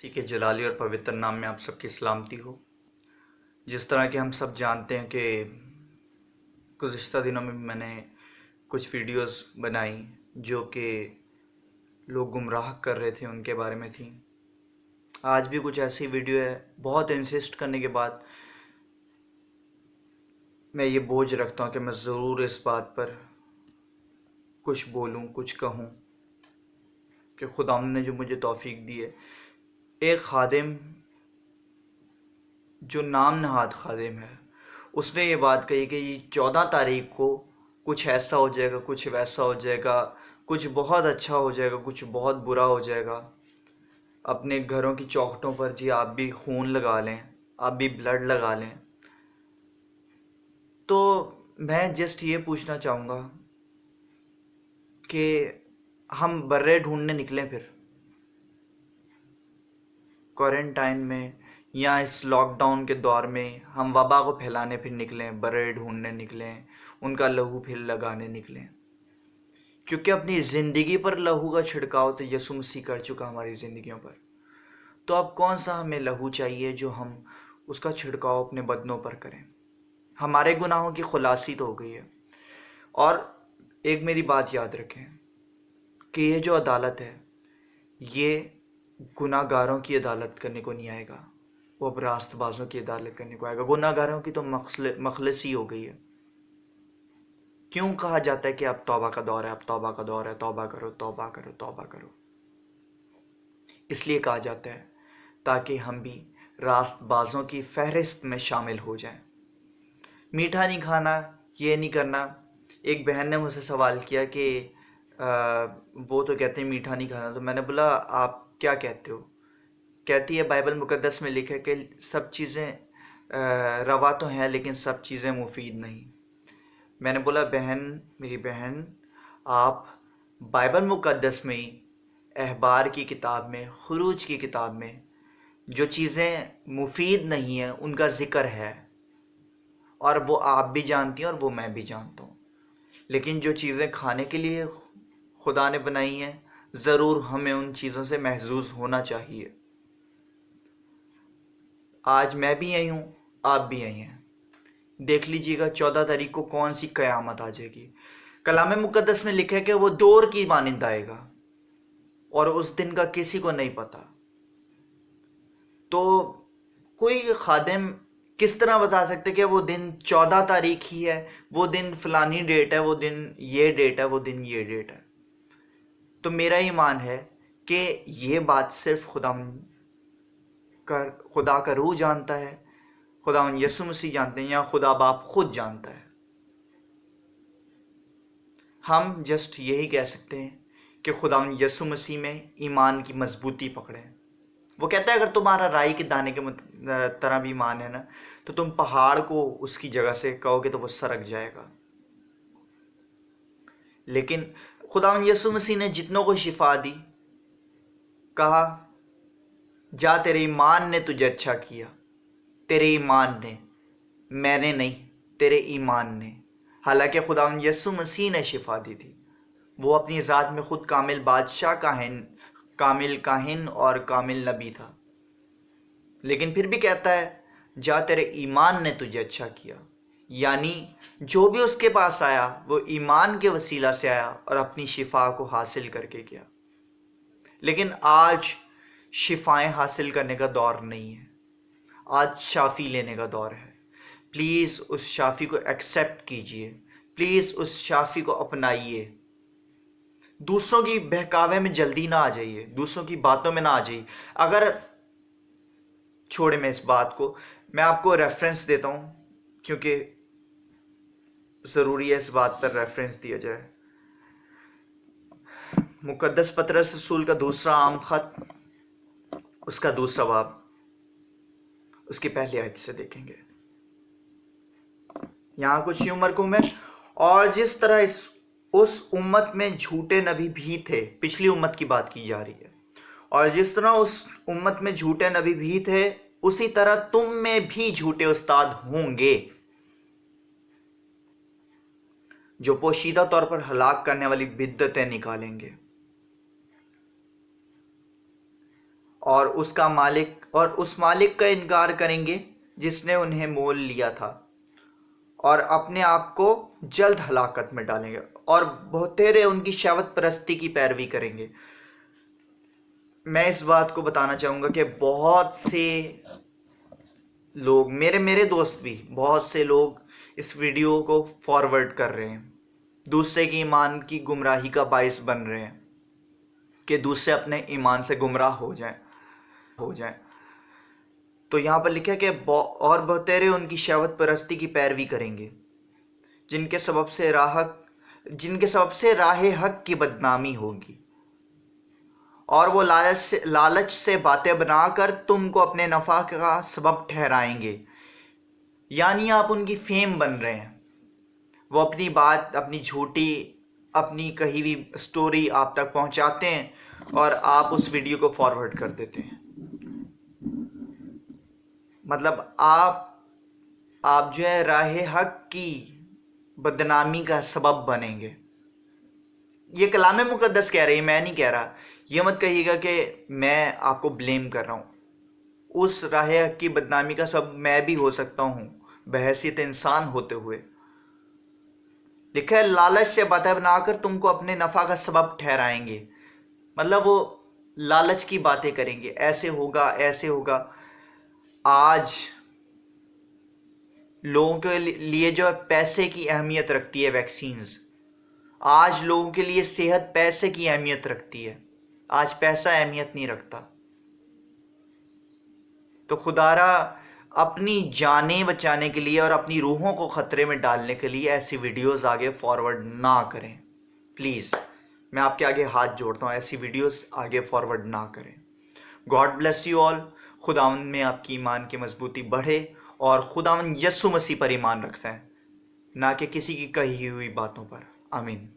اسی کے جلالی اور پوتر نام میں آپ سب کی سلامتی ہو۔ جس طرح کہ ہم سب جانتے ہیں کہ گزشتہ دنوں میں نے کچھ ویڈیوز بنائی جو کہ لوگ گمراہ کر رہے تھے، ان کے بارے میں تھی۔ آج بھی کچھ ایسی ویڈیو ہے، بہت انسسٹ کرنے کے بعد میں یہ بوجھ رکھتا ہوں کہ میں ضرور اس بات پر کچھ بولوں، کچھ کہوں کہ خدا نے جو مجھے توفیق دی ہے۔ ایک خادم جو نام نہاد خادم ہے، اس نے یہ بات کہی کہ یہ 14 تاریخ کو کچھ ایسا ہو جائے گا، کچھ ویسا ہو جائے گا، کچھ بہت اچھا ہو جائے گا، کچھ بہت برا ہو جائے گا۔ اپنے گھروں کی چوکھٹوں پر جی آپ بھی خون لگا لیں، آپ بھی بلڈ لگا لیں۔ تو میں جسٹ یہ پوچھنا چاہوں گا کہ ہم برے ڈھونڈنے نکلیں، پھر کوارنٹائن میں یا اس لاک ڈاؤن کے دور میں ہم وبا کو پھیلانے پھر نکلیں، برے ڈھونڈنے نکلیں، ان کا لہو پھر لگانے نکلیں، کیونکہ اپنی زندگی پر لہو کا چھڑکاؤ تو یسوع مسیح کر چکا ہماری زندگیوں پر۔ تو اب کون سا ہمیں لہو چاہیے جو ہم اس کا چھڑکاؤ اپنے بدنوں پر کریں؟ ہمارے گناہوں کی خلاصی تو ہو گئی ہے۔ اور ایک میری بات یاد رکھیں کہ یہ جو عدالت ہے، یہ گناہ گاروں کی عدالت کرنے کو نہیں آئے گا، وہ اب راست بازوں کی عدالت کرنے کو آئے گا۔ گناہ گاروں کی تو مخلصی ہو گئی ہے۔ کیوں کہا جاتا ہے کہ اب توبہ کا دور ہے، اب توبہ کا دور ہے، توبہ کرو، توبہ کرو، توبہ کرو؟ اس لیے کہا جاتا ہے تاکہ ہم بھی راست بازوں کی فہرست میں شامل ہو جائیں۔ میٹھا نہیں کھانا، یہ نہیں کرنا۔ ایک بہن نے مجھ سے سوال کیا کہ وہ تو کہتے ہیں میٹھا نہیں کھانا، تو میں نے بولا آپ کیا کہتے ہو؟ کہتی ہے بائبل مقدس میں لکھا ہے کہ سب چیزیں روا تو ہیں لیکن سب چیزیں مفید نہیں۔ میں نے بولا بہن، میری بہن، آپ بائبل مقدس میں ہی احبار کی کتاب میں، خروج کی کتاب میں جو چیزیں مفید نہیں ہیں ان کا ذکر ہے، اور وہ آپ بھی جانتی ہیں اور وہ میں بھی جانتا ہوں۔ لیکن جو چیزیں کھانے کے لیے خدا نے بنائی ہیں، ضرور ہمیں ان چیزوں سے محظوظ ہونا چاہیے۔ آج میں بھی یہی ہوں، آپ بھی یہی ہیں۔ دیکھ لیجیے گا 14 تاریخ کو کون سی قیامت آ جائے گی۔ کلام مقدس میں لکھا ہے کہ وہ چور کی مانند آئے گا اور اس دن کا کسی کو نہیں پتا۔ تو کوئی خادم کس طرح بتا سکتے کہ وہ دن 14 تاریخ ہی ہے، وہ دن فلانی ڈیٹ ہے، وہ دن یہ ڈیٹ ہے، وہ دن یہ ڈیٹ ہے؟ تو میرا ایمان ہے کہ یہ بات صرف خدا کا روح جانتا ہے، خدا یسوع مسیح جانتے ہیں، یا خدا باپ خود جانتا ہے۔ ہم جسٹ یہی کہہ سکتے ہیں کہ خدا یسوع مسیح میں ایمان کی مضبوطی پکڑیں۔ وہ کہتا ہے اگر تمہارا رائی کے دانے کے طرح بھی ایمان ہے نا، تو تم پہاڑ کو اس کی جگہ سے کہو گے تو وہ سرک جائے گا۔ لیکن خدا یسوع مسیح نے جتنوں کو شفا دی، کہا جا تیرے ایمان نے تجھے اچھا کیا، تیرے ایمان نے، میں نے نہیں، تیرے ایمان نے۔ حالانکہ خدا یسوع مسیح نے شفا دی تھی، وہ اپنی ذات میں خود کامل بادشاہ، کامل کاہن اور کامل نبی تھا، لیکن پھر بھی کہتا ہے جا تیرے ایمان نے تجھے اچھا کیا۔ یعنی جو بھی اس کے پاس آیا وہ ایمان کے وسیلہ سے آیا اور اپنی شفا کو حاصل کر کے گیا۔ لیکن آج شفائیں حاصل کرنے کا دور نہیں ہے، آج شافی لینے کا دور ہے۔ پلیز اس شافی کو ایکسیپٹ کیجئے، پلیز اس شافی کو اپنائیے۔ دوسروں کی بہکاوے میں جلدی نہ آ جائیے، دوسروں کی باتوں میں نہ آ جائیے۔ اگر چھوڑے میں اس بات کو، میں آپ کو ریفرنس دیتا ہوں کیونکہ ضروری ہے اس بات پر ریفرنس دیا جائے۔ مقدس پطرس رسول کا دوسرا عام خط، اس کا دوسرا باب، اس کی پہلی آیت سے دیکھیں گے۔ یہاں کچھ یوں مرکوم ہے، اور جس طرح اس امت میں جھوٹے نبی بھی تھے، پچھلی امت کی بات کی جا رہی ہے، اور جس طرح اس امت میں جھوٹے نبی بھی تھے اسی طرح تم میں بھی جھوٹے استاد ہوں گے جو پوشیدہ طور پر ہلاک کرنے والی بدعتیں نکالیں گے۔ اور اس مالک کا انکار کریں گے جس نے انہیں مول لیا تھا، اور اپنے آپ کو جلد ہلاکت میں ڈالیں گے، اور بہتیرے ان کی شہوت پرستی کی پیروی کریں گے۔ میں اس بات کو بتانا چاہوں گا کہ بہت سے لوگ، میرے دوست بھی، بہت سے لوگ اس ویڈیو کو فارورڈ کر رہے ہیں، دوسرے کی ایمان کی گمراہی کا باعث بن رہے ہیں کہ دوسرے اپنے ایمان سے گمراہ ہو جائیں۔ تو یہاں پر لکھا ہے کہ اور بہتیرے ان کی شہوت پرستی کی پیروی کریں گے، جن کے سبب سے راہ حق کی بدنامی ہوگی، اور وہ لالچ سے باتیں بنا کر تم کو اپنے نفع کا سبب ٹھہرائیں گے۔ یعنی آپ ان کی فیم بن رہے ہیں، وہ اپنی بات، اپنی جھوٹی، اپنی کہی ہوئی سٹوری آپ تک پہنچاتے ہیں اور آپ اس ویڈیو کو فارورڈ کر دیتے ہیں۔ مطلب آپ جو ہے راہ حق کی بدنامی کا سبب بنیں گے۔ یہ کلام مقدس کہہ رہی ہے، میں نہیں کہہ رہا۔ یہ مت کہیے گا کہ میں آپ کو بلیم کر رہا ہوں۔ اس راہ حق کی بدنامی کا سبب میں بھی ہو سکتا ہوں بحیثیت انسان ہوتے ہوئے۔ لکھا ہے لالچ سے باتیں بنا کر تم کو اپنے نفع کا سبب ٹھہرائیں گے، مطلب وہ لالچ کی باتیں کریں گے، ایسے ہوگا ایسے ہوگا۔ آج لوگوں کے لیے جو پیسے کی اہمیت رکھتی ہے ویکسینز، آج لوگوں کے لیے صحت پیسے کی اہمیت رکھتی ہے، آج پیسہ اہمیت نہیں رکھتا۔ تو خدا را اپنی جانیں بچانے کے لیے اور اپنی روحوں کو خطرے میں ڈالنے کے لیے ایسی ویڈیوز آگے فارورڈ نہ کریں پلیز۔ میں آپ کے آگے ہاتھ جوڑتا ہوں، ایسی ویڈیوز آگے فارورڈ نہ کریں۔ God bless you all. خداوند میں آپ کی ایمان کی مضبوطی بڑھے، اور خداوند یسوع مسیح پر ایمان رکھتا ہے، نہ کہ کسی کی کہی ہوئی باتوں پر۔ آمین۔